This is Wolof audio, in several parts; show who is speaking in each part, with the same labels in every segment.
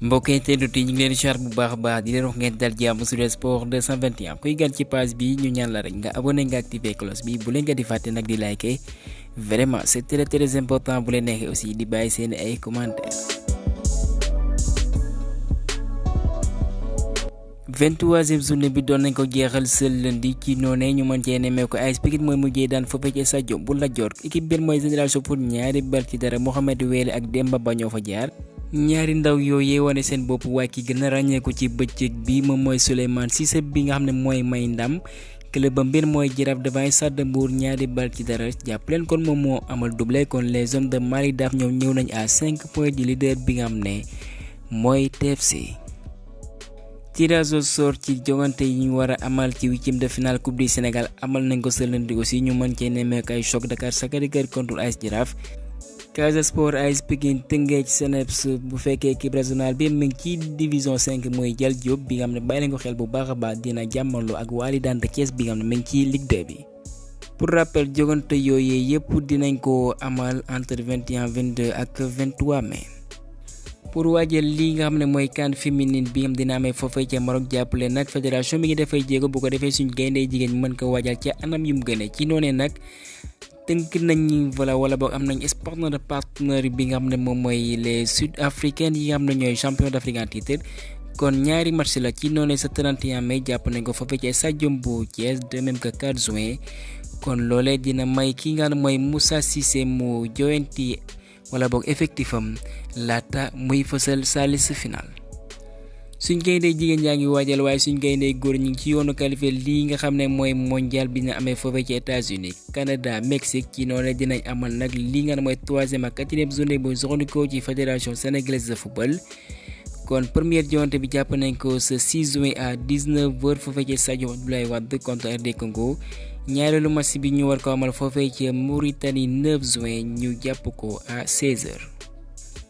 Speaker 1: mbokk internautes yi ñu ngi leen di char bu baax a baax di leen wax ngeen dal jàmm sur sport 221 kuy gan ci page bi ñu ñaan la rek nga abonné nga activé cloche bi bu leen nga di fàtte nag di liker vraiment c'est très important bu leen neexee aussi di bàyyi seen ay commentaires. 23e journée bi doon nañ ko jeexal ce lundi ci noonee ñu mën cee nemmee ko AS Pikine mooy mujjee daan foofee ci stade bu Lat Dior équipe bi mooy Génération Foot ñaari bal ci dara Mohamed Wele ak Demba Ba ñoo fa jaar. ñaari ndaw yooyee wane seen bopp waaye ki gën a ràññeeku ci bëccëg bi moom mooy Souleymane Cissé bi nga xam ne mooy may ndam club ba mbir mooy Jaraaf devant Stade de Mbour ñaari bal ci dara jàpp leen kon moom moo amal doublé kon les hommes de Malick Daaf ñoom ñëw nañ à 5 points du leader bi nga xam ne mooy TFC. tirage au sort ci jogante yi ñu war a amal ci huitième de finale coupe du Sénégal amal nañ ko ce lundi aussi ñu mën cee nemmeeku ay choc Dakar Sacré-Cœur contre AS Jaraaf. Casa Sport AS Pikine Teungueth Seneps bu fekkee équipe régionale bi mu ngi ci division 5 mooy Jal Diop bi nga xam ne bàyyi nañ ko xel bu baax a baax dina jàmmaloo ak Walidane de Thiès bi nga xam ne mu ngi ci Ligue 2 bi. pour rappel jogante yooyu yëpp dinañ ko amal entre 21 22 ak 23 mai. pour waajal lii nga xam ne mooy CAN féminine bi nga xam dina amee foofee ca Maroc jàppale nag fédération mi ngi dafay jéego bu ko defee suñu gayndee jigéen ñi mën ko waajal ca anam yu mu gënee ci noonee nag. tënk nañ wala boog am nañ partenaire bi nga xam ne moom mooy les sud-africains yi nga xam ne ñooy champion d'Afrique en titre kon ñaari match la ci noonu sa 31 mai jàpp nañ ko foofee ci stade bu Thiès de même que 4 juin kon loolee dina may ki nga xam ne mooy Moussa Cissé mu joyanti wala boog effectif am laata muy fësal sa liste finale. suñ gayndee jigéen yaa ngi waajal waaye suñ gayndee góor ñi ngi ci yoonu qualifié lii nga xam ne mooy mondial bi na amee foofee ci États-Unis Canada Mexique ci noonu dinañ amal nag lii nga xam ne mooy 3e ak 4e journée bu soxandikoo ci fédération sénégalaise de football kon première joŋante bi jàpp nañ ko ce 6 juin à 19h foofee ci stade Abdoulaye Wade contre RD Congo ñaareelu match bi ñu war ko amal foofee ci Mauritanie 9 juin ñu jàpp ko à 16h.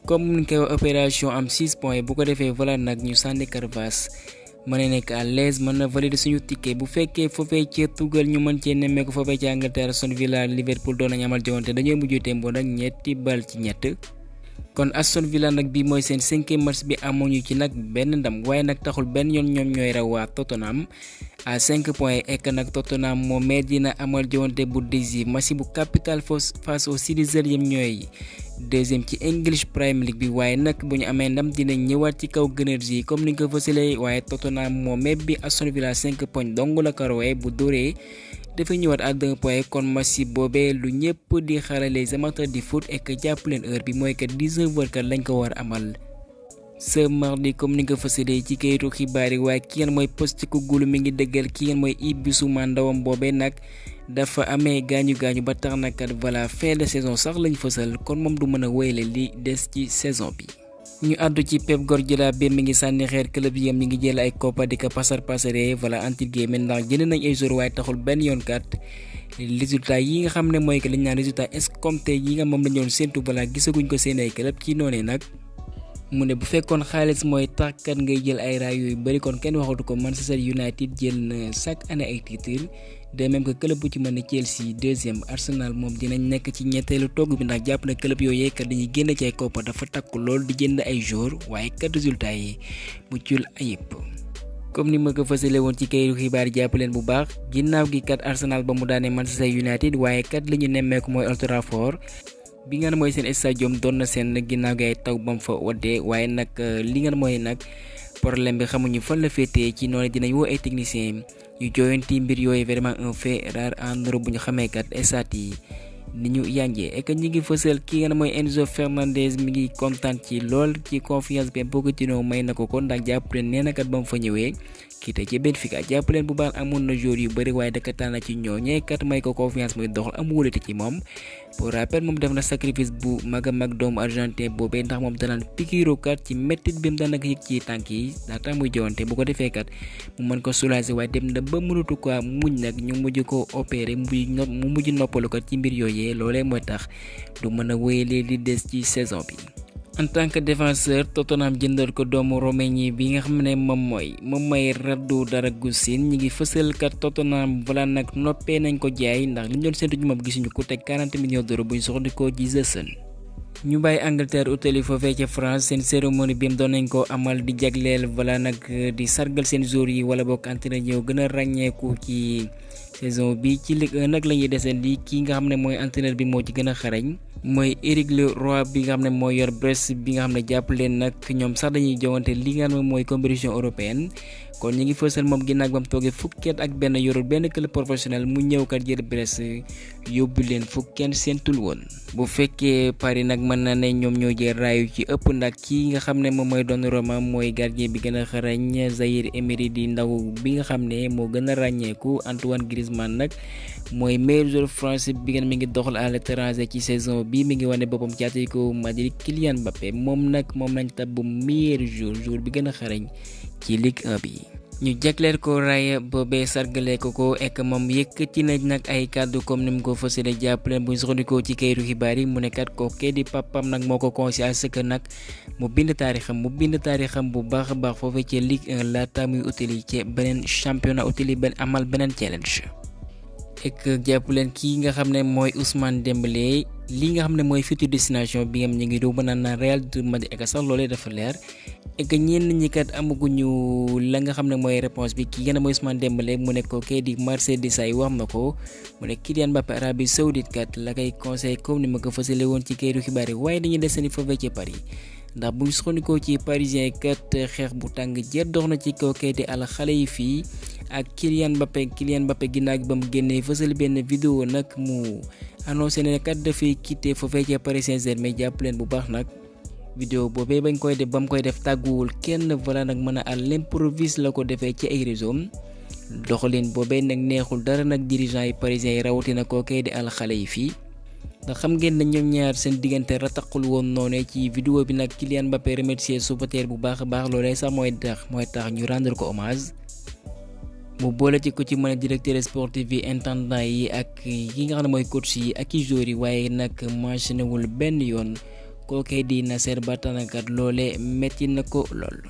Speaker 1: comme ni koy opération am 6 points bu ko defee voilà nag ñu sànni Carvas mën a nekk à l'aise mën na valider suñu ticket bu fekkee foofee ci tugal ñu mën cee nemmeeku foofee ci Angleterre Aston Villa Liverpool doon nañu amal joŋante dañoo mujj tembo nag ñetti bal ci ñett kon Aston Villa nag bi mooy seen 5e match bi amuñu ci nag benn ndam waaye nag taxul benn yoon ñoom ñooy raw waa Tottenham à 5 points ek nag Tottenham moom mais dina amal joŋante bu décisif match bu capital face au Citizens yëm ñooy deuxième ci English Premier League bi waaye nag bu ñu amee ndam dinañ ñëwaat ci kaw Gunners yi comme ni nga ko fësalee waaye Tottenham moom mais bi Aston Villa 5 points dong la ko rawee bu dóoree dafa ñëwaat à 2 points kon match boobee lu ñëpp di xaarale les amateurs du foot et que jàpp leen heure bi mooy que 19h kat lañ ko war amal ce mardi comme ni nga fësalee ci kayitu xibaar yi waaye ki ngeen mooy Postecoglou mi ngi dëggal ki ngeen mooy Yves Bissouma ndawam boobee nag dafa amee gaañu ba tax na kat voilà fin de saison sax lañ fësal kon moom du mën a wéyale li des ci saison bi. ñu àddu ci Pep Guardiola bi mi ngi sànni xeer club yi mi ngi jël ay koppa di ko passer voilà entre guillemets ndax jënd nañ ay joueurs waaye taxul benn yoon kat résultat yi nga xam ne mooy que liñ naan résultat escompté yi nga moom lañ doon séntu voilà gisaguñ ko seen ay club ci noonee nag. mu ne bu fekkoon xaalis mooy tax kat ngay jël ay raay yooyu bari kon kenn waxatu ko Manchester United jël na chaque année ay titres de même que club bu ci mën a Chelsea 2e Arsenal moom dinañ nekk ci ñetteelu togg bi ndax jàpp na club yooyu kat dañuy génn ci ay koppar dafa takku lool di jënd ay joueurs waaye kat résultat yi muccul ayib. comme ni ma ko fësale woon ci kayitu xibaar jàpp leen bu baax ginnaaw gi kat Arsenal ba mu daane Manchester United waaye kat li ñu nemmeeku mooy Old Trafford bi nga mooy seen stadium doon na seen ginnaaw gi ay taw bam fa waddee waaye nag li nga mooy nag problème bi xamuñu fan la féetee ci noonu dinañ woo ay techniciens yu jooyanti mbir yooyu vraiment un fait rare en Europe bu ñu xamee kat stade yi ni ñu yànjee et que ñi ngi fësal ki nga mooy Enzo Fernandez mi ngi kontaan ci lool ci confiance bi Pochettino may na ko ndax jàpp leen nee na kat ba mu fa ñëwee kii te ci Benfica jàpp leen bu baax amoon na joueurs yu bëri waaye daka tànn ci ñooñee kat may ko confiance muy doxal am wóolute ci moom. pour rappel moom def na sacrifice bu mag a mag doomu argentin boobee ndax moom danaan pikiiru kat ci mettit bi mu daanaka yëg ci tànk yi laata muy jowante bu ko defee kat mu mën ko soulager waaye dem na ba mënatu ko muñ nag ñu mujj ko opéré mu mujj noppalu kat ci mbir yooyee loolee mooy tax du mën a wéyalee li des ci saison bi. en tant que défenseur Tottenham jëndal ko doomu Roumanie bi nga xam ne moom mooy Radu Dragusin ñi ngi fësal kat Tottenham voilà nag noppee nañ ko jaay ndax li ñu doon séntu ci moom gisuñu ko teg 40 millions d'euros bu ñu soxla ko ci The Sun ñu bàyyi Angleterre utali foofee ca France seen cérémonie bi doon nañ ko amal di jagleel wala nag di sargal seen joueurs yi wala bokk entraîneur ñoo gën a ràññeeku ci saison bi ci Ligue 1 nag la ñuy desandi kii nga xam ne mooy entraîneur bi moo ci gën a xarañ mooy Éric Leroy bi nga xam ne mooy yor Brest bi nga xam ne jàpp leen nag ñoom sax dañuy jowante li nga xam ne mooy compétition européenne kon ñu ngi fësal moom ginnaaw ba mu toogee fukkeet ak benn yorul benn club professionnel mu ñëw kat jël Brest yóbbu leen fukkeen seentul woon. bu fekkee Paris nag mën na ne ñoom ñoo jël raayu ci ëpp ndax kii nga xam ne moom mooy Donnarumma mooy gardien bi gën a xarañ Zaïre Emery di ndaw bi nga xam ne moo gën a ràññeeku Antoine Griezmann nag mooy meilleur joueur français bi ngeen mi ngi doxal à l'étranger ci saison bi mi ngi wane boppam ci Atlético Madrid. Kylian Mbappé moom nag moom lañ tabb meilleur joueur bi gën a xarañ ci Ligue 1 bi. ñu jagleel ko raaya boobee sargale ko ek moom yëkkati na nag ay kàddu comme ni mu ko fësale jàppale bu ñu soxandikoo ci kayitu xibaar yi mu ne kat kookee di papam nag moo ko conseillé à ce que nag mu bind taarixam bu baax a baax foofee ci Ligue 1 laata muy utili ci beneen championnat utili amal beneen challenge. ek jàpp leen kii nga xam ne mooy Ousmane Dembélé li nga xam ne mooy future destination bi nga xam ñu ngi doon mën naan Real de Madrid ek sax loolee dafa leer. et que ñenn ñi kat amaguñu la nga xam ne mooy réponse bi ki gën a mooy Ousmane Dembélé mu nekk ko kay di Marseille di say wax na ko mu ne Kylian Mbappé Arabie Saoudite kat la koy conseil comme ni ma ko fësale woon ci kayitu xibaar yi waaye dañuy desandi foofee ci Paris ndax bu ñu soxandikoo ci parisien kat xeex bu tàng jër dox na ci kaw kay di al xale yi fii ak Kylian Mbappé ginnaaw ba mu génnee fësal benn vidéo nag mu annoncé ne kat dafay quitter foofee ci Paris Saint-Germain jàpp leen bu baax nag. vidéo boobee ba mu koy def tàgguwul kenn voilà nag mën a à l'improviste la ko defee ci ay réseau doxalin boobee nag neexul dara nag dirigeant yi parisiens yi rawatina kookee di al xale yi fii ndax xam ngeen ne ñoom ñaar seen diggante rataqul woon noonu ci vidéo bi nag Kylian Mbappé remercier supporter bu baax a baax loolee sax mooy tax ñu rendre ko hommage mu boole ci ko ci mën a directeur sportif yi intendant yi ak yi nga xam ne mooy coach yi ak i joueurs yi waaye nag mentionné wul benn yoon kookee di Nasser Batanakat loole metti na ko lool.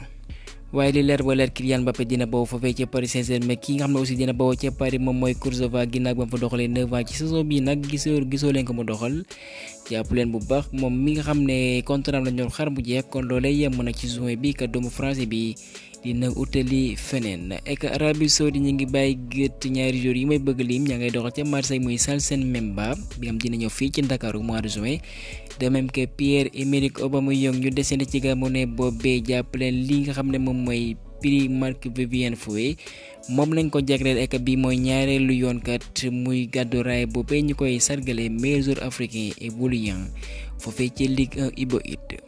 Speaker 1: waaye li leer ba leer Kylian Mbappé dina bawoo foofee ca Paris Saint-Germain ki nga xam ne aussi dina bawoo ca Paris moom mooy Kurzawa ginnaaw ba mu fa doxalee 9 ans ci saison bii nag gisoo leen ko mu doxal jàpp leen bu baax moom mi nga xam ne contrat la ñor xar bu jeex kon loolee yem nag ci juin bi kat doomu français bi dina utali feneen ek Arabie Saoudite ñi ngi bàyyi gët ñaari jours yi may bëgg lim ña ngay doxal ca Marseille muy Salsen Memba bi am dina ñëw fii ci Ndakaaru mois de juin de même que Pierre-Emerick Aubameyang ñu desandi ci Gabonais boobee jàpp leen li nga xam ne moom mooy prix Marc-Vivien Foé moom lañ ko jagleel ek bi mooy ñaareelu yoon kat muy gàddu raay boobee ñu koy sargale meilleur joueur africain évoluant foofee ci Ligue 1 Ibo It.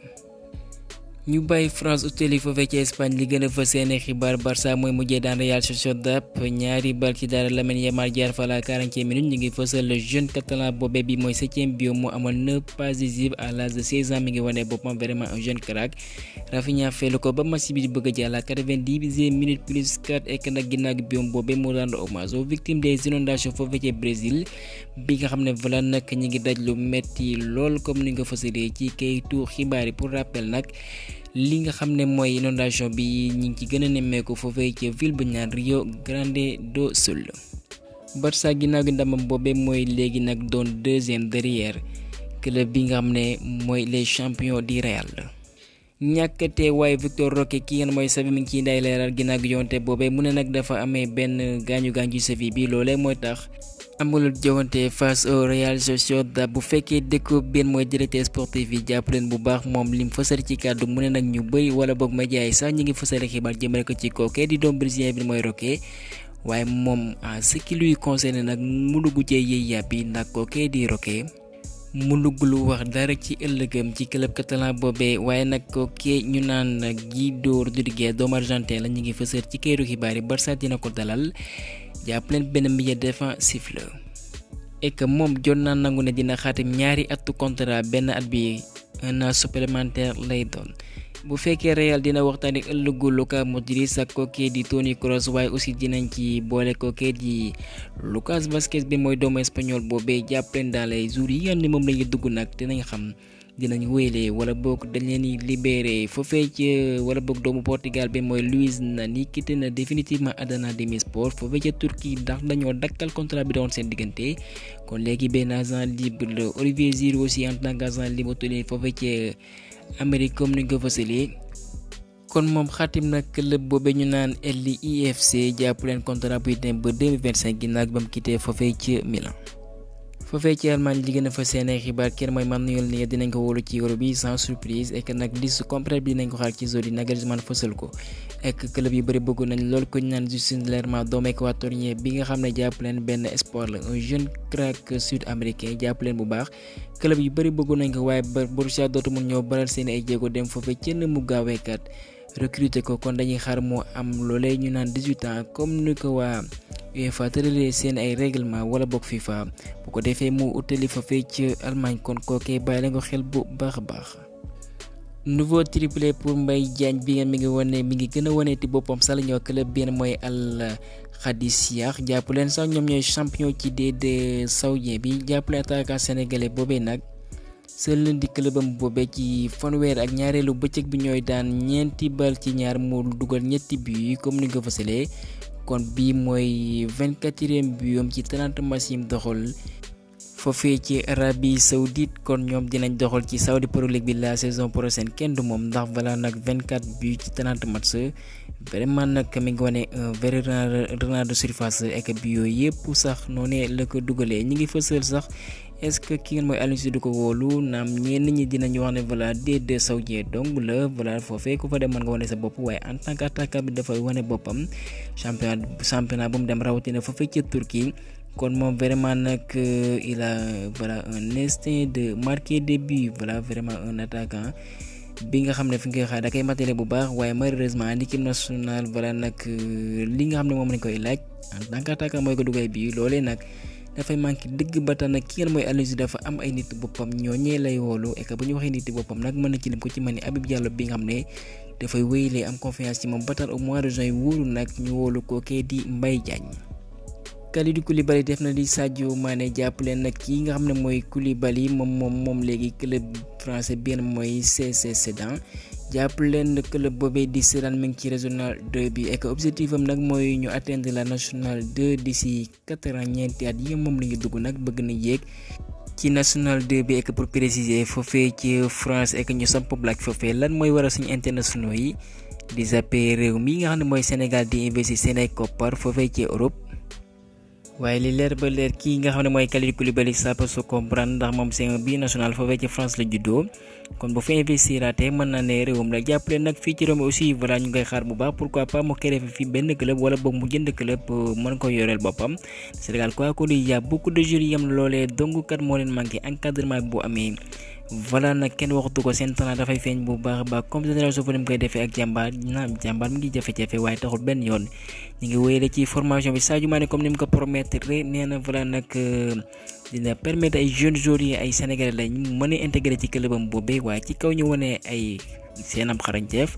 Speaker 1: ñu bàyyi France utali foofee ci Espagne li gën a fa seeni xibaar Barça mooy mujjee daan Real Sociedad ñaari bal ci dara Lamine Yamal jaar fa la 40e minute ñu ngi fësal le jeune catalan boobee bi mooy 7e bio mu amal 9 passes décisives à l'âge de 16 ans mi ngi wane boppam vraiment un jeune crack. Rafinha feelu ko ba match bi bëgg a jàll à 90e minute plus 4 ek nag ginnaaw gi biom boobee mu rendre hommage aux victimes des inondations foofee ci Brésil bi nga xam ne voilà nag ñi ngi daj lu metti lool comme ni nga fësalee ci kayitu xibaar yi pour rappel nag li nga xam ne mooy inondation bi ñi ngi ci gën a nemmeeku foofee ci ville bu ñaan Rio Grande do Sul. Barça ginnaaw gi ndamam boobee mooy léegi nag doon deuxième derrière club bi nga xam ne mooy les champions di Real. ñàkkatee waaye Victor Roque ki ngeen mooy Xavi mi ngi ciy nday leeral ginnaaw gi yonte boobee mu ne nag dafa amee benn gaañu ci Xavi bi loolee mooy tax amulul jowante face au Real Sociedad bu fekkee dëkk benn mooy directeur sportif yi jàpp leen bu baax moom lim fësal ci kàddu mu ne nag ñu bëri wala boog média yi sax ñi ngi fësal xibaar jëmale ko ci kookee di doom brésilien bi mooy Roque waaye moom en ce qui lui concerne nag mu dugg cee yëy yàbbi ndax kookee di Roque mu dugg lu wax dara ci ëllëgam ci club catalan boobee waaye nag kookee ñu naan Guido Rodríguez doomu argentin la ñu ngi fësal ci kayitu xibaar yi Barça dina ko dalal jàpp leen benn milieu défensif la et que moom jot naa nangu ne dina xaatim ñaari atu contrat benn at bi un an supplémentaire lay doon bu fekkee Real dina waxtaanee ëllëgu Luka Modric ak kookee di Toni Kroos waaye aussi dinañ ci boole kookee di Lucas Vázquez bi mooy doomu espagnol boobee jàpp leen daal ay jours yi nga xam ne moom lañuy dugg nag dinañ xam dinañ wéyle wala boog dañ leen di libéré foofee ci wala boog doomu Portugal bi mooy Luis Nani quitté na définitivement Adana Demirspor foofee ca Turquie ndax dañoo dakkal contrat bi doon seen diggante kon léegi benn agent libre la Olivier Giroud aussi en tant qu'agent libre tollee foofee ci Amérique comme ni nga ko fësalee kon moom xaatim na club boobee ñu naan LIFC jàpp leen contrat buy dem ba 2025 ginnaaw ba mu quitté foofee ci Milan. foofee ci Allemagne li gën a fa seen ay xibaar kenn mooy Manuel Neuer dinañ ko wóolu ci Euro bi sans surprise et que nag liste complète bi dinañ ko xaar ci zone yi Nagelsmann fësal ko ek club yu bëri bëgg nañ lool ko ñu naan Justin Lerma doomu équatorien bi nga xam ne jàpp leen benn espoir la un jeune crack sud-américain jàpp leen bu baax club yu bëri bëgg nañ ko waaye Borussia Dortmund ñoo baral seen ay jéego dem foofee cënn mu gaaweekat recruter ko kon dañuy xaar moo am loolee ñu naan 18 ans comme ni ko waa UEFA tëralee seen ay règlement wala bokk FIFA bu ko defee mu utali fa fee ci Allemagne kon kookee bàyyi la nga xel bu baax a baax. nouveau triplé pour Mbaye Diagne bi ngeen mi ngi gën a waneeti boppam sa la ñoo club bi mooy Al Qadisiyah jàpp leen sax ñoom ñooy champion ci D2 saoudien bi jàpp leen attaquant sénégalais boobee nag. seul lundi clubam boobee ci fanweer ak ñaareelu bëccëg bi ñooy daan ñeenti bal ci ñaar mu dugal ñetti but yi comme ni nga ko fësalee kon bii mooy 24e but ci 30 match yi mu doxal foofee ci Arabie Saoudite kon ñoom dinañ doxal ci Saudi Pro League bi la saison prochaine kenn du moom ndax voilà nag 24 but ci 30 match vraiment nag mi ngi wane un vrai renard de surface ak but yooyu yëpp sax noonu la ko dugalee ñi ngi fësal sax. est-ce que ki ngeen mooy Aliou Cissé du ko wóolu naam ñenn ñi dinañu wax ne voilà D2 saoudien donc la voilà foofee ku fa dem mën nga wane sa bopp waaye en tant qu'attaquant bi dafay wane boppam championnat bu mu dem rawatina foofee ca Turquie kon moom vraiment nag il a voilà un instinct de marquer des buts voilà vraiment un attaquant bi nga xam ne fi nga koy xaar da koy matale bu baax waaye malheureusement l'équipe nationale voilà nag li nga xam ne moom lañ koy laaj en tant qu'attaquant mooy ko dugal bi loolee nag. dafay manqué dëgg ba tax nag ki ngeen mooy Aliou Cissé dafa am ay nit boppam ñooñee lay woolu et que bu ñu waxee nit boppam nag mën na ci lim ko ci mel ni Habib Diallo bi nga xam ne dafay wéyalee am confiance ci moom ba tax au mois de juin wóoru nag ñu woolu kookee di Mbaye Diagne. Kalidou Koulibaly def na li Sadio Mané jàpp leen nag kii nga xam ne mooy Koulibaly moom léegi club français bi mooy CC Sedan jàpp leen club boobee di Sedan mi ngi ci régional 2 bi et objectif am nag mooy ñu atteindre la national 2 d'ici 4 ans ñeenti at yi moom la ñu dugg nag bëgg na yéeg ci national 2 bi et pour préciser foofee ci France et ñu samp black foofee lan mooy waral suñu internationaux yi di zappé réew mi nga xam ne mooy Sénégal di investir seen ay koppar foofee ci Europe. waaye li leer ba leer kii nga xam ne mooy Kalidou Koulibaly ça peut se comprendre ndax moom c'est un binational foofee ci France la juddoo kon bu fa investiraatee mën naa ne réewam la jàppale nag fii ci réew mi aussi voilà ñu ngay xaar bu baax pourquoi pas mu créé fi benn club wala boog mu jënd club mën ko yoreel boppam Sénégal quoi que y a beaucoup de joueurs yi am loolee donc kat moo leen manqué encadrement bi bu amee voilà nag kenn waxatu ko seen talent dafay feeñ bu baax a baax comme génération fu mu koy defee ak jàmbaar naam jàmbaar mi ngi jafe-jafe waaye taxul benn yoon ñu ngi wéyale ci formation bi Sadio Mané comme ni mu ko promettre nee na voilà nag dina permettre ay jeunes joueurs yi ay sénégalais lañ mën a intégré ci clubam boobee waaye ci kaw ñu wane ay seenam xarañteef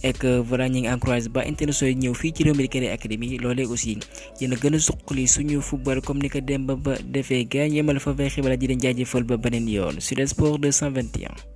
Speaker 1: et que voilà ñu ngi encouragé ba internationaux yi ñëw fii ci réew mi di créer académie loolee aussi dina gën a suqali suñu football comme ni ko Demba Ba defee gars ñemal fa fay xibaar ji leen jaajëfal ba beneen yoon Sud Sport 221.